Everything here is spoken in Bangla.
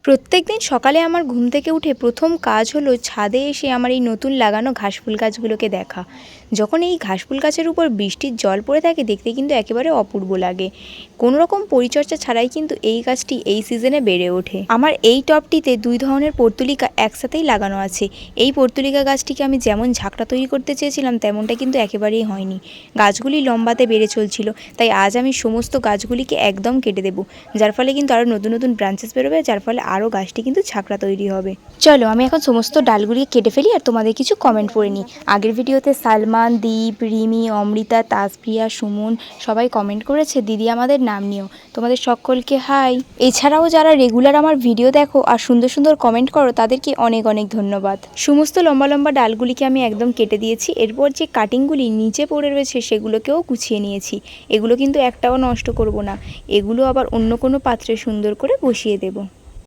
প্রত্যেকদিন সকালে আমার ঘুম থেকে উঠে প্রথম কাজ হলো ছাদে এসে আমার এই নতুন লাগানো ঘাসফুল গাছগুলোকে দেখা। যখন এই ঘাসফুল গাছের উপর বৃষ্টির জল পড়ে থাকে দেখতে কিন্তু একেবারে অপূর্ব লাগে। কোনো রকম পরিচর্যা ছাড়াই কিন্তু এই গাছটি এই সিজনে বেড়ে ওঠে। আমার এই টবটিতে দুই ধরনের পর্তুলিকা একসাথেই লাগানো আছে। এই পর্তুলিকা গাছটিকে আমি যেমন ঝাঁকড়া তৈরি করতে চেয়েছিলাম তেমনটা কিন্তু একেবারেই হয়নি। গাছগুলি লম্বাতে বেড়ে চলছিল, তাই আজ আমি সমস্ত গাছগুলিকে একদম কেটে দেবো, যার ফলে কিন্তু আরও নতুন নতুন ব্রাঞ্চেস বেরোবে, যার ফলে আরও গাছটি কিন্তু ঝাঁকড়া তৈরি হবে। চলো আমি এখন সমস্ত ডালগুলিকে কেটে ফেলি আর তোমাদের কিছু কমেন্ট পড়ে নিই। আগের ভিডিওতে সালমান, দীপ, রিমি, অমৃতা, তাসপ্রিয়া, সুমন সবাই কমেন্ট করেছে দিদি আমাদের নাম নিও। তোমাদের সকলকে হাই। এছাড়াও যারা রেগুলার আমার ভিডিও দেখো আর সুন্দর সুন্দর কমেন্ট করো তাদেরকে অনেক অনেক ধন্যবাদ। সমস্ত লম্বা লম্বা ডালগুলিকে আমি একদম কেটে দিয়েছি। এরপর যে কাটিংগুলি নিচে পড়ে রয়েছে সেগুলোকেও গুছিয়ে নিয়েছি। এগুলো কিন্তু একটাও নষ্ট করব না, এগুলো আবার অন্য কোনো পাত্রে সুন্দর করে বসিয়ে দেবো।